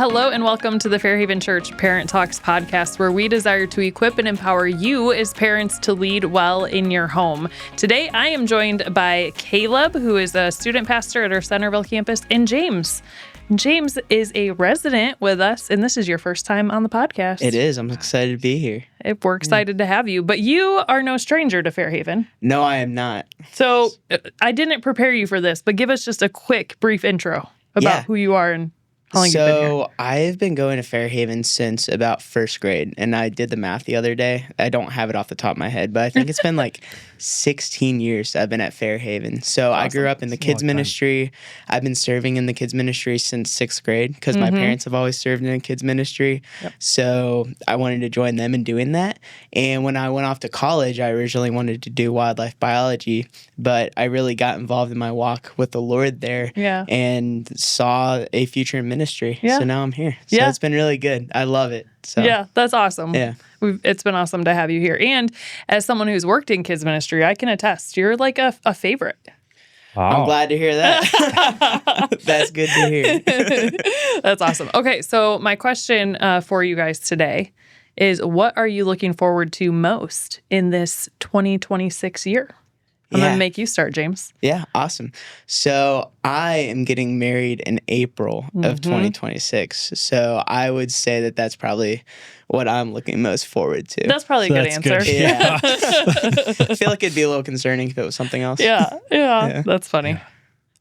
hello and welcome to the Fairhaven Church Parent Talks podcast, where we desire to equip and empower you as parents to lead well in your home. Today, I am joined by Caleb, who is a student pastor at our Centerville campus, and James. James is a resident with us, and this is your first time on the podcast. It is. I'm excited to be here. We're excited to have you, but you are no stranger to Fairhaven. No, I am not. So I didn't prepare you for this, but give us just a quick, brief intro about who you are and how long you've been here. So I've been going to Fairhaven since about first grade, and I did the math the other day. I don't have it off the top of my head, but I think it's been like 16 years I've been at Fairhaven. So awesome. I grew up in the kids ministry. I've been serving in the kids ministry since sixth grade because my parents have always served in the kids ministry. Yep. So I wanted to join them in doing that. And when I went off to college, I originally wanted to do wildlife biology, but I really got involved in my walk with the Lord there and saw a future in ministry. Yeah. So now I'm here. So it's been really good. I love it. So yeah, that's awesome. Yeah. It's been awesome to have you here. And as someone who's worked in kids ministry, I can attest, you're like a favorite. Wow. I'm glad to hear that. That's good to hear. That's awesome. Okay, so my question for you guys today is, what are you looking forward to most in this 2026 year? I'm going to make you start, James. Yeah, awesome. So I am getting married in April of 2026. So I would say that that's probably what I'm looking most forward to. That's probably a good answer. Good. Yeah. I feel like it'd be a little concerning if it was something else. Yeah. That's funny. Yeah.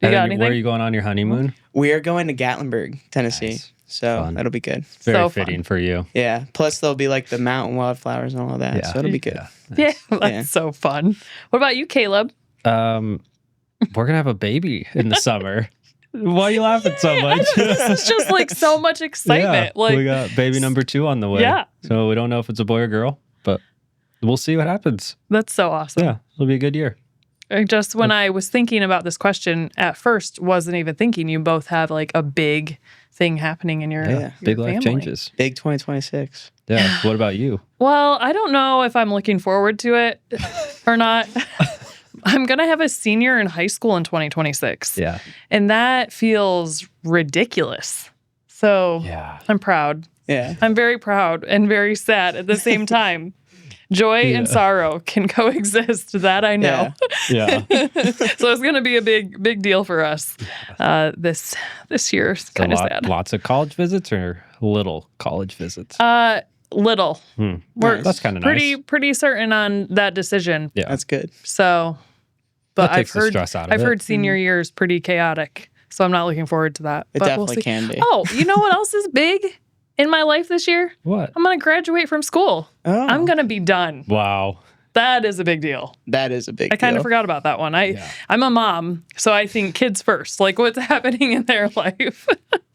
You got anything? Where are you going on your honeymoon? We are going to Gatlinburg, Tennessee. Nice. So Fun. that'll be good. Very fitting for you. Yeah. Plus there'll be like the mountain wildflowers and all that. Yeah. So it'll be good. Yeah, that's so fun. What about you, Caleb? We're going to have a baby in the summer. Why are you laughing so much? This is just like so much excitement. Yeah, we got baby number 2 on the way. Yeah. So we don't know if it's a boy or girl, but we'll see what happens. That's so awesome. Yeah, it'll be a good year. Just when I was thinking about this question at first, wasn't even thinking you both have like a big thing happening in your big family. life changes. Big 2026. Yeah. What about you? Well, I don't know if I'm looking forward to it or not. I'm going to have a senior in high school in 2026. Yeah. And that feels ridiculous. So I'm proud. Yeah. I'm very proud and very sad at the same time. Joy and sorrow can coexist. That I know. Yeah. So it's going to be a big deal for us this year. It's kind of sad. Lots of college visits or little college visits? Little. That's kind of nice. Pretty certain on that decision. Yeah. That's good. So, but I've heard the stress out of I've heard senior year is pretty chaotic. So I'm not looking forward to that. It definitely can be. Oh, you know what else is big in my life this year? What? I'm going to graduate from school. Oh. I'm going to be done. Wow. That is a big deal. That is a big deal. I kind of forgot about that one. I'm a mom, so I think kids first, like what's happening in their life.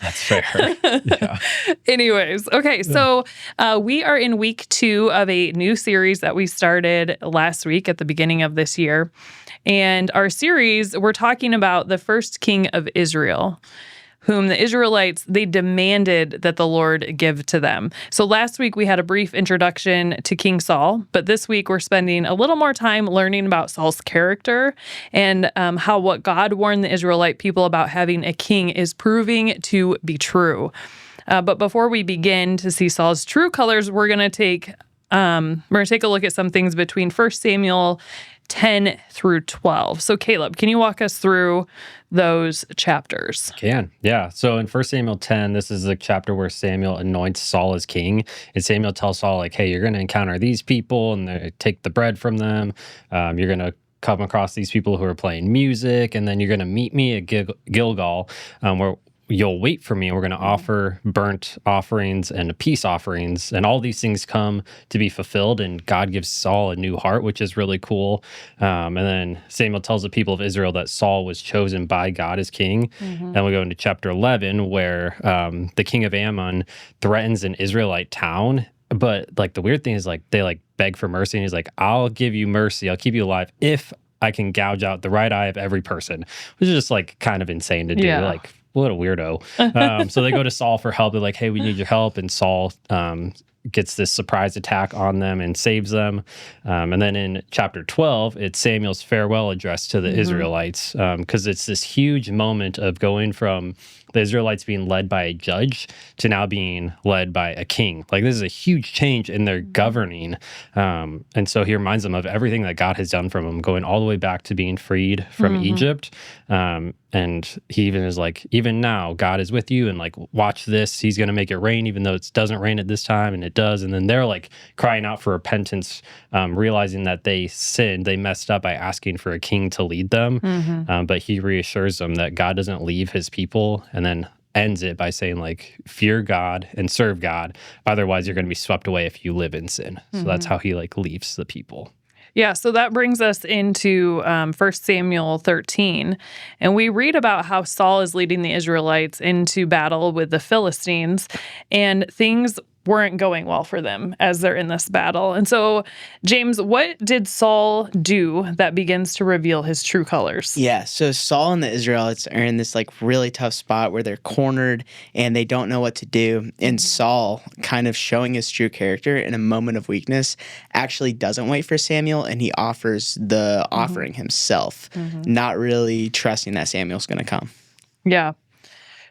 That's fair. Yeah. Anyways, okay, so we are in week 2 of a new series that we started last week at the beginning of this year. And our series, we're talking about the first king of Israel, whom the Israelites, they demanded that the Lord give to them. So last week we had a brief introduction to King Saul, but this week we're spending a little more time learning about Saul's character and how what God warned the Israelite people about having a king is proving to be true. But before we begin to see Saul's true colors, we're going to take a look at some things between 1 Samuel 10 through 12. So Caleb, can you walk us through those chapters? Yeah. So in 1 Samuel 10, this is the chapter where Samuel anoints Saul as king. And Samuel tells Saul, like, hey, you're going to encounter these people and they take the bread from them. You're going to come across these people who are playing music, and then you're going to meet me at Gilgal, where you'll wait for me, and we're going to offer burnt offerings and peace offerings, and all these things come to be fulfilled, and God gives Saul a new heart, which is really cool. And then Samuel tells the people of Israel that Saul was chosen by God as king. Then we go into chapter 11, where the king of Ammon threatens an Israelite town. But like the weird thing is, like, they like beg for mercy, and he's like, I'll give you mercy, I'll keep you alive if I can gouge out the right eye of every person, which is just like kind of insane to do. Like, what a weirdo. So they go to Saul for help. They're like, hey, we need your help. And Saul gets this surprise attack on them and saves them. And then in chapter 12, it's Samuel's farewell address to the Israelites, because it's this huge moment of going from the Israelites being led by a judge to now being led by a king. Like, this is a huge change in their governing. And so he reminds them of everything that God has done for them, going all the way back to being freed from Egypt. And he even is like, even now, God is with you, and like, watch this. He's going to make it rain, even though it doesn't rain at this time, and it does. And then they're like crying out for repentance, realizing that they sinned, they messed up by asking for a king to lead them. But he reassures them that God doesn't leave his people, and then ends it by saying, like, fear God and serve God. Otherwise, you're going to be swept away if you live in sin. So that's how he like leaves the people. Yeah, so that brings us into 1 Samuel 13. And we read about how Saul is leading the Israelites into battle with the Philistines, and things weren't going well for them as they're in this battle. And so, James, what did Saul do that begins to reveal his true colors? Yeah, so Saul and the Israelites are in this like really tough spot where they're cornered and they don't know what to do. And Saul, kind of showing his true character in a moment of weakness, actually doesn't wait for Samuel, and he offers the offering himself, not really trusting that Samuel's going to come. Yeah.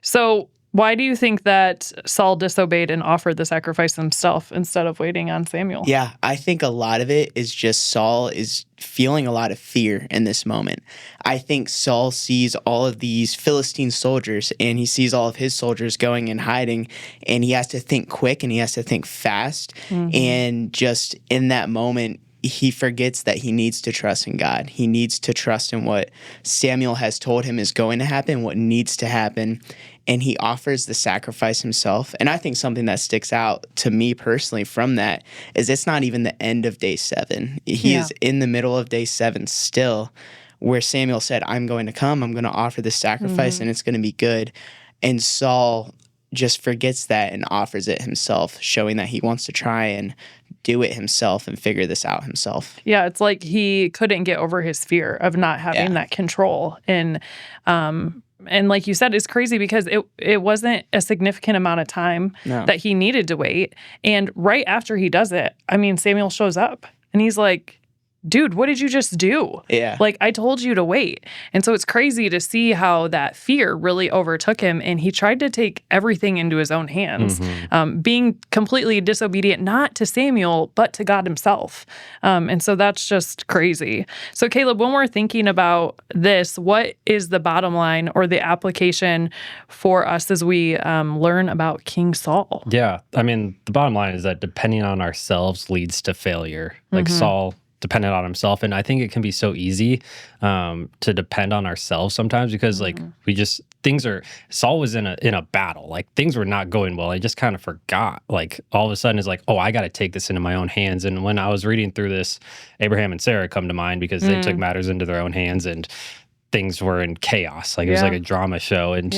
So why do you think that Saul disobeyed and offered the sacrifice himself instead of waiting on Samuel? Yeah, I think a lot of it is just Saul is feeling a lot of fear in this moment. I think Saul sees all of these Philistine soldiers, and he sees all of his soldiers going and hiding, and he has to think quick and he has to think fast. And just in that moment, he forgets that he needs to trust in God. He needs to trust in what Samuel has told him is going to happen, what needs to happen, and he offers the sacrifice himself. And I think something that sticks out to me personally from that is it's not even the end of day 7. He is in the middle of day 7 still, where Samuel said, I'm going to come, I'm going to offer this sacrifice, and it's going to be good. And Saul just forgets that and offers it himself, showing that he wants to try and do it himself and figure this out himself. Yeah, it's like he couldn't get over his fear of not having that control. And like you said, it's crazy because it wasn't a significant amount of time that he needed to wait. And right after he does it, I mean, Samuel shows up and he's like, dude, what did you just do? Yeah. Like, I told you to wait. And so it's crazy to see how that fear really overtook him, and he tried to take everything into his own hands, being completely disobedient, not to Samuel, but to God himself. And so that's just crazy. So Caleb, when we're thinking about this, what is the bottom line or the application for us as we learn about King Saul? Yeah. I mean, the bottom line is that depending on ourselves leads to failure. Like Saul depended on himself. And I think it can be so easy to depend on ourselves sometimes because like Saul was in a battle. Like things were not going well. I just kind of forgot. Like all of a sudden it's like, oh, I got to take this into my own hands. And when I was reading through this, Abraham and Sarah come to mind because they took matters into their own hands and things were in chaos. Like it was like a drama show. And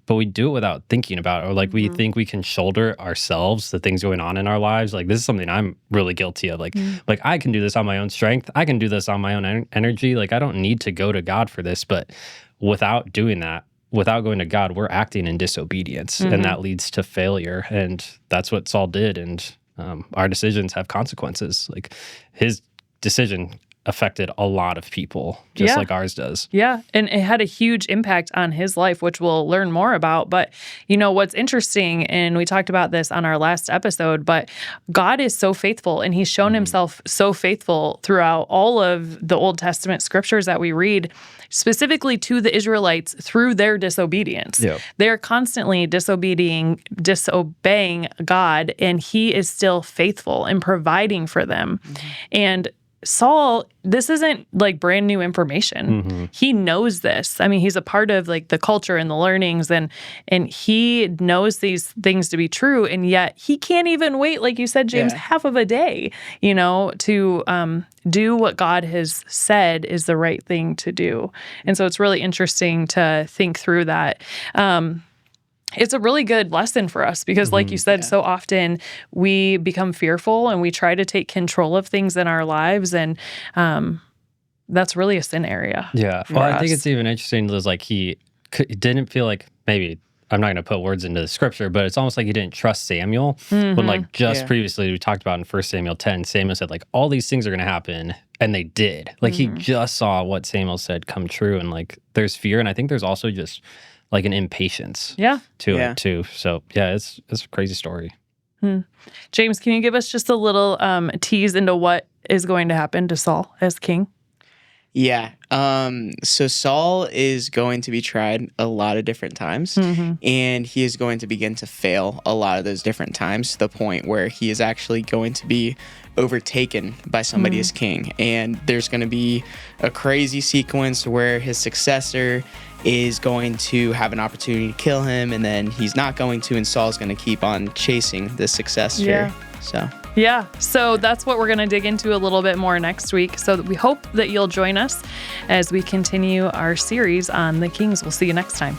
but we do it without thinking about it. Or like we think we can shoulder ourselves the things going on in our lives. Like this is something I'm really guilty of. Like I can do this on my own strength. I can do this on my own energy. Like I don't need to go to God for this. But without doing that, without going to God, we're acting in disobedience. And that leads to failure. And that's what Saul did. And our decisions have consequences. Like his decision affected a lot of people, just like ours does. Yeah, and it had a huge impact on his life, which we'll learn more about. But, you know, what's interesting, and we talked about this on our last episode, but God is so faithful, and he's shown himself so faithful throughout all of the Old Testament scriptures that we read, specifically to the Israelites through their disobedience. Yep. They're constantly disobeying God, and he is still faithful in providing for them. And Saul, this isn't like brand new information. He knows this. I mean, he's a part of like the culture and the learnings, and he knows these things to be true, and yet he can't even wait, like you said, James, half of a day, you know, to do what God has said is the right thing to do. And so it's really interesting to think through that. It's a really good lesson for us because, like you said, so often we become fearful and we try to take control of things in our lives, and that's really a sin area. Yeah. Well, I think it's even interesting. There's like he didn't feel like maybe I'm not going to put words into the scripture, but it's almost like he didn't trust Samuel. When like just previously we talked about in 1 Samuel 10, Samuel said like all these things are going to happen, and they did. Like he just saw what Samuel said come true, and like there's fear, and I think there's also just like an impatience to it too. So yeah, it's a crazy story. James, can you give us just a little tease into what is going to happen to Saul as king? Yeah. So Saul is going to be tried a lot of different times, and he is going to begin to fail a lot of those different times to the point where he is actually going to be overtaken by somebody as king. And there's going to be a crazy sequence where his successor is going to have an opportunity to kill him, and then he's not going to, and Saul's going to keep on chasing the successor. So that's what we're going to dig into a little bit more next week. So we hope that you'll join us as we continue our series on the Kings. We'll see you next time.